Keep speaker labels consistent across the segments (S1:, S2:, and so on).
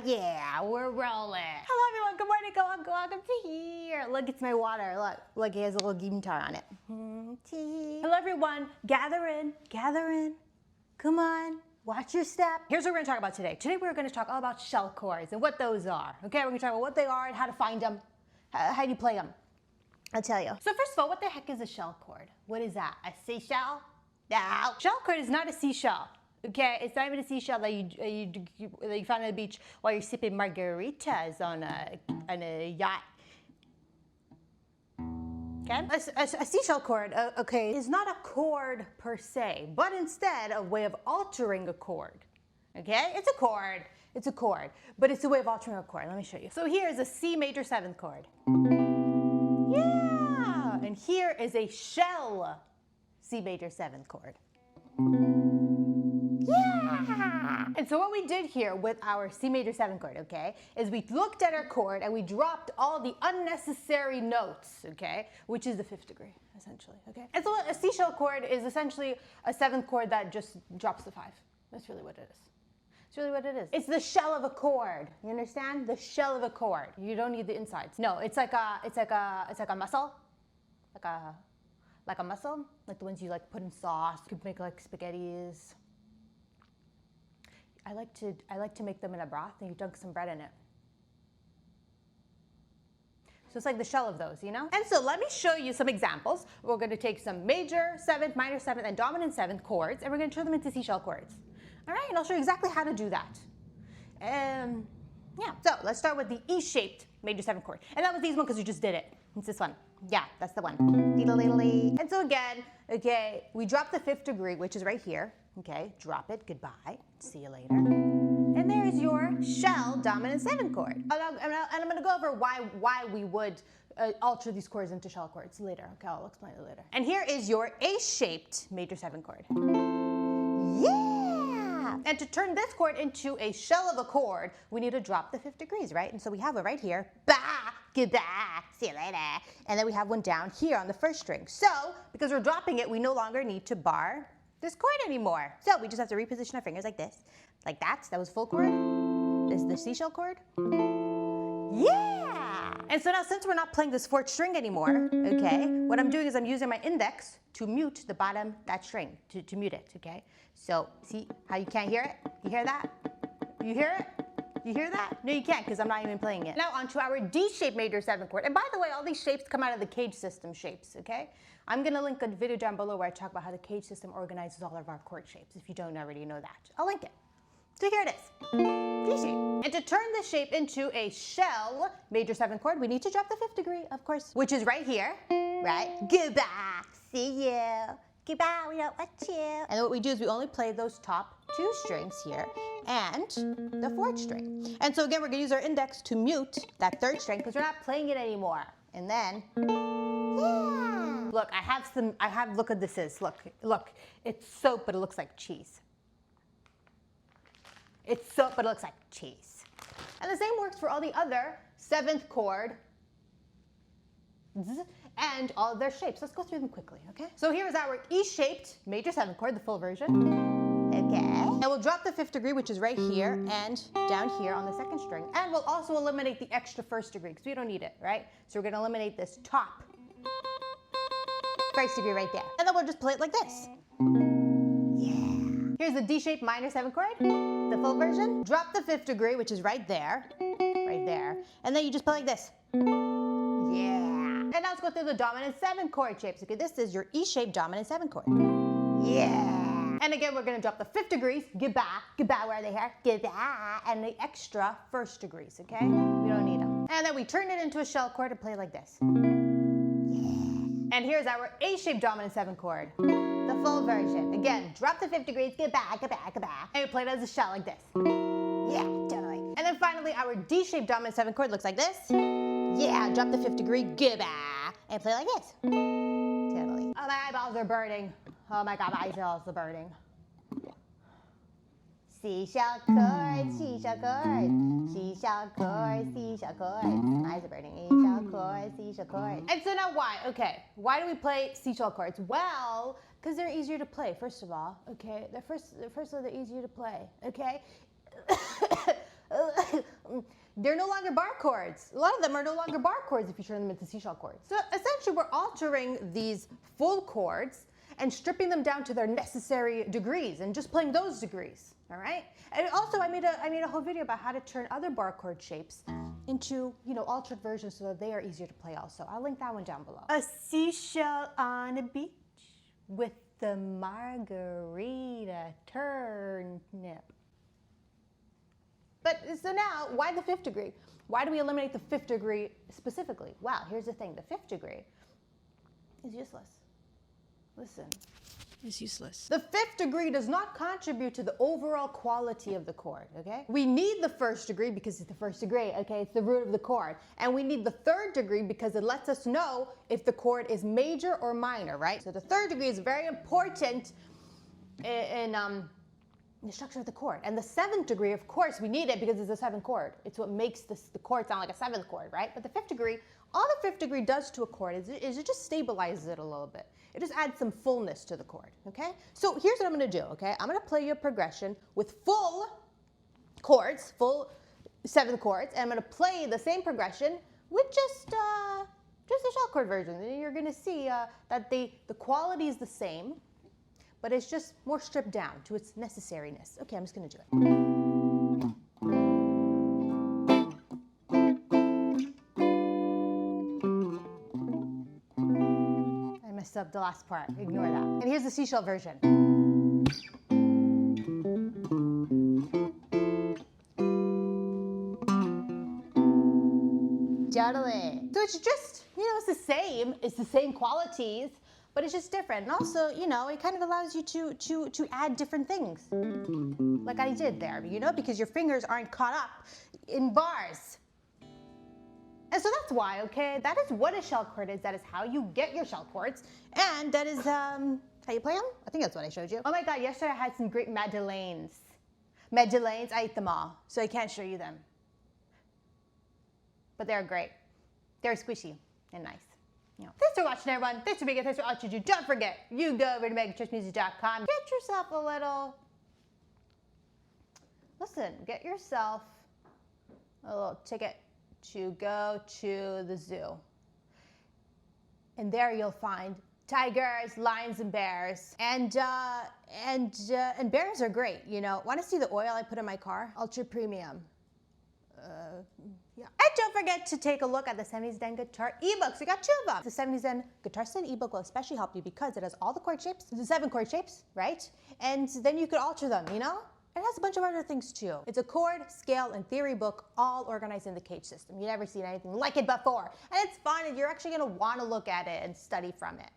S1: Yeah, we're rolling. Hello everyone, good morning, welcome to here. Look, it's my water, look, it has a little guitar on it. Hello everyone, gather in, come on, watch your step. Here's what we're gonna talk about today. Today we're gonna talk all about shell chords and what those are, okay? We're gonna talk about what they are and how to find them, how do you play them. I'll tell you. So first of all, what the heck is a shell chord? What is that, a seashell? No. Shell chord is not a seashell. Okay, it's not even a seashell that you found on the beach while you're sipping margaritas on a yacht. Okay, a seashell chord, okay, is not a chord per se, but instead a way of altering a chord. Okay, it's a chord, but it's a way of altering a chord. Let me show you. So here is a C major 7th chord. Yeah, and here is a shell C major 7th chord. Yeah! And so what we did here with our C major 7th chord, okay, is we looked at our chord and we dropped all the unnecessary notes, okay, which is the 5th degree, essentially, okay? And so a C shell chord is essentially a 7th chord that just drops the 5. That's really what it is. It's really what it is. It's the shell of a chord. You understand? The shell of a chord. You don't need the insides. No, it's like a muscle, like a mussel, like the ones you like put in sauce. You could make like spaghettis. I like to make them in a broth and you dunk some bread in it. So it's like the shell of those, you know? And so let me show you some examples. We're gonna take some major 7th, minor 7th, and dominant 7th chords, and we're gonna turn them into C shell chords. All right, and I'll show you exactly how to do that. Yeah, so let's start with the E-shaped major 7th chord. And that was the easy one because you just did it. It's this one. Yeah, that's the one. And so again, okay, we drop the 5th degree, which is right here. Okay, drop it, goodbye, see you later. And there's your shell dominant 7th chord. And I'm gonna go over why we would alter these chords into shell chords later. Okay, I'll explain it later. And here is your A-shaped major 7th chord. Yeah! And to turn this chord into a shell of a chord, we need to drop the 5th degrees, right? And so we have it right here. Bah! Goodbye, see you later. And then we have one down here on the 1st string. So, because we're dropping it, we no longer need to bar this chord anymore. So we just have to reposition our fingers like this, like that. So that was full chord. This is the C shell chord. Yeah! And so now since we're not playing this 4th string anymore, okay, what I'm doing is I'm using my index to mute the bottom, that string, to mute it, okay? So see how you can't hear it? You hear that? You hear it? You hear that? No, you can't because I'm not even playing it. Now onto our D-shaped major 7th chord. And by the way, all these shapes come out of the cage system shapes, okay? I'm gonna link a video down below where I talk about how the cage system organizes all of our chord shapes, if you don't already know that. I'll link it. So here it is, D-shape. And to turn this shape into a shell major 7th chord, we need to drop the 5th degree, of course, which is right here, right? Goodbye, see you. Goodbye, we don't want you. And what we do is we only play those top 2 strings here and the 4th string. And so again, we're gonna use our index to mute that 3rd string because we're not playing it anymore. And then, yeah. Look, look what this is. Look, it's soap, but it looks like cheese. It's soap, but it looks like cheese. And the same works for all the other 7th chord and all of their shapes. Let's go through them quickly, okay? So here is our E-shaped major 7th chord, the full version. Okay. And we'll drop the 5th degree, which is right here and down here on the 2nd string. And we'll also eliminate the extra 1st degree because we don't need it, right? So we're gonna eliminate this top 1st degree right there. And then we'll just play it like this. Yeah. Here's the D-shaped minor 7th chord, the full version. Drop the 5th degree, which is right there. And then you just play like this. Yeah. And now let's go through the dominant 7th chord shapes. Okay, this is your E-shaped dominant 7th chord. Yeah. And again, we're gonna drop the 5th degrees, goodbye, where are they here? Goodbye, and the extra 1st degrees, okay? We don't need them. And then we turn it into a shell chord and play like this. Yeah. And here's our A-shaped dominant 7th chord, the full version. Again, drop the 5th degrees, goodbye, and we play it as a shell like this. Yeah, totally. And then finally, our D-shaped dominant 7th chord looks like this. Yeah, drop the 5th degree, goodbye, and play like this. Totally. Oh, my eyeballs are burning. Oh my God, my eyeballs are burning. C shell chord, C shell chord, C shell chord, C shell chord. My eyes are burning. E shell chord, C shell chord. And so now why? Okay, why do we play C shell chords? Well, because they're easier to play, first of all. Okay, they're easier to play. Okay. they're no longer bar chords. A lot of them are no longer bar chords if you turn them into seashell chords. So essentially we're altering these full chords and stripping them down to their necessary degrees and just playing those degrees, all right? And also I made a whole video about how to turn other bar chord shapes into, altered versions so that they are easier to play also. I'll link that one down below. A seashell on a beach with the margarita turnip. But so now, why the fifth degree? Why do we eliminate the fifth degree specifically? Well, here's the thing. The fifth degree is useless. Listen. It's useless. The fifth degree does not contribute to the overall quality of the chord, okay? We need the first degree because it's the first degree, okay? It's the root of the chord. And we need the third degree because it lets us know if the chord is major or minor, right? So the third degree is very important in the structure of the chord. And the seventh degree, of course, we need it because it's a seventh chord. It's what makes the chord sound like a seventh chord, right? But the fifth degree, all the fifth degree does to a chord is it just stabilizes it a little bit. It just adds some fullness to the chord, okay? So here's what I'm gonna do, okay? I'm gonna play you a progression with full chords, full seventh chords, and I'm gonna play the same progression with just a shell chord version. And you're gonna see that the quality is the same, but it's just more stripped down to its necessariness. Okay, I'm just gonna do it. I messed up the last part, ignore that. And here's the seashell version. Totally. So it's just, it's the same qualities, but it's just different. And also, it kind of allows you to add different things. Like I did there, because your fingers aren't caught up in bars. And so that's why, okay? That is what a shell chord is. That is how you get your shell chords. And that is how you play them? I think that's what I showed you. Oh my God, yesterday I had some great madeleines. Madeleines, I ate them all, so I can't show you them. But they're great. They're squishy and nice. Thanks for watching, everyone. Thanks for being here. Thanks for watching. Don't forget, you go over to meganchurchmusic.com. Get yourself a little ticket to go to the zoo. And there you'll find tigers, lions, and bears. And bears are great, Want to see the oil I put in my car? Ultra premium. Yeah. And don't forget to take a look at the 70s Zen Guitar eBooks. We got 2 of them. The 70s Zen Guitar Stand ebook will especially help you because it has all the chord shapes, the 7 chord shapes, right? And then you could alter them, It has a bunch of other things too. It's a chord, scale, and theory book all organized in the cage system. You've never seen anything like it before. And it's fun, and you're actually gonna wanna look at it and study from it.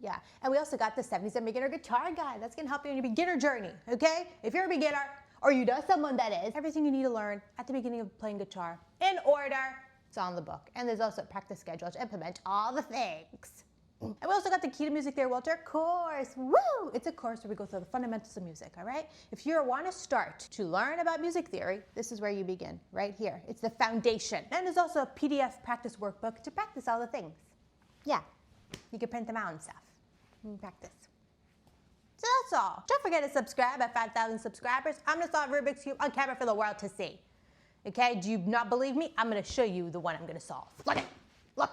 S1: Yeah, and we also got the 70s Zen Beginner Guitar Guide. That's gonna help you in your beginner journey, okay? If you're a beginner, or you know someone that is, everything you need to learn at the beginning of playing guitar in order, it's on the book. And there's also a practice schedule to implement all the things. And we also got the Key to Music Theory Walter course. Woo! It's a course where we go through the fundamentals of music, all right? If you want to start to learn about music theory, this is where you begin, right here. It's the foundation. And there's also a PDF practice workbook to practice all the things. Yeah, you can print them out and stuff and practice. So that's all. Don't forget to subscribe at 5,000 subscribers. I'm gonna solve Rubik's Cube on camera for the world to see. Okay, do you not believe me? I'm gonna show you the one I'm gonna solve. Look it, look.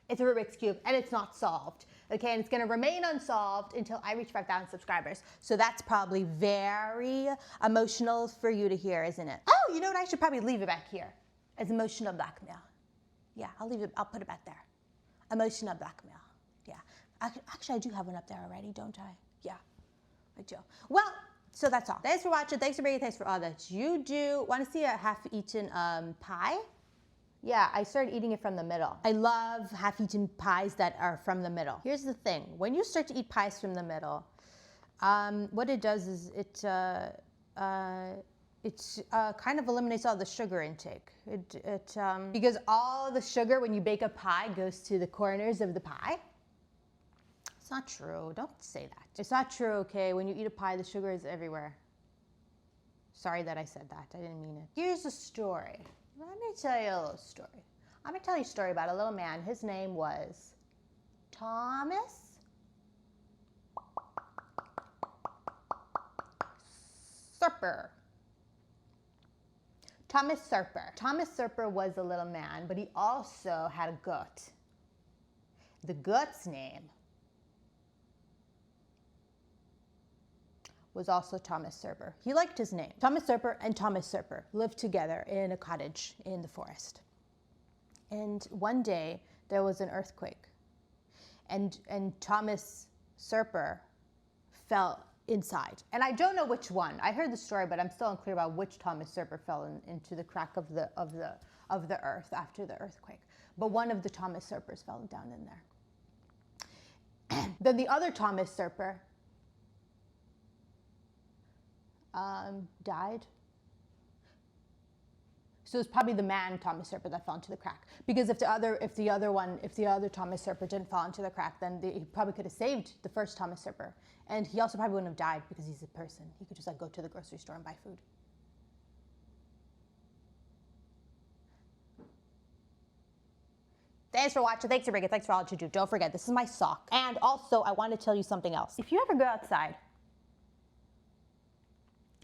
S1: It's a Rubik's Cube and it's not solved. Okay, and it's gonna remain unsolved until I reach 5,000 subscribers. So that's probably very emotional for you to hear, isn't it? Oh, you know what, I should probably leave it back here as emotional blackmail. Yeah, I'll put it back there. Emotional blackmail, yeah. Actually, I do have one up there already, don't I? Yeah, I do. Well, so that's all. Thanks for watching. Thanks for being. Thanks for all that you do. Want to see a half-eaten pie? Yeah, I started eating it from the middle. I love half-eaten pies that are from the middle. Here's the thing. When you start to eat pies from the middle, what it does is it kind of eliminates all the sugar intake. Because all the sugar, when you bake a pie, goes to the corners of the pie. It's not true. Don't say that. It's not true, okay? When you eat a pie, the sugar is everywhere. Sorry that I said that. I didn't mean it. Here's a story. Let me tell you a little story. I'm going to tell you a story about a little man. His name was Thomas Serper. Thomas Serper. Thomas Serper was a little man, but he also had a goat. The goat's name was also Thomas Serper. He liked his name. Thomas Serper and Thomas Serper lived together in a cottage in the forest. And one day there was an earthquake, and Thomas Serper fell inside. And I don't know which one. I heard the story, but I'm still unclear about which Thomas Serper fell into the crack of the earth after the earthquake. But one of the Thomas Serpers fell down in there. Then the other Thomas Serper died. So it's probably the man Thomas Serper that fell into the crack. Because if the other Thomas Serper didn't fall into the crack, then he probably could have saved the first Thomas Serper. And he also probably wouldn't have died because he's a person. He could just like go to the grocery store and buy food. Thanks for watching. Thanks for bringing. Thanks for all that you do. Don't forget, this is my sock. And also, I want to tell you something else. If you ever go outside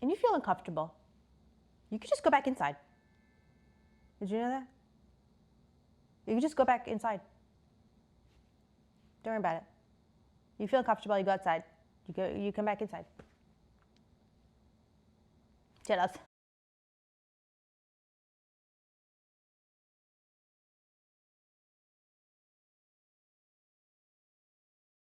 S1: and you feel uncomfortable, you could just go back inside. Did you know that? You can just go back inside. Don't worry about it. You feel uncomfortable, you go outside. You come back inside. Jealous.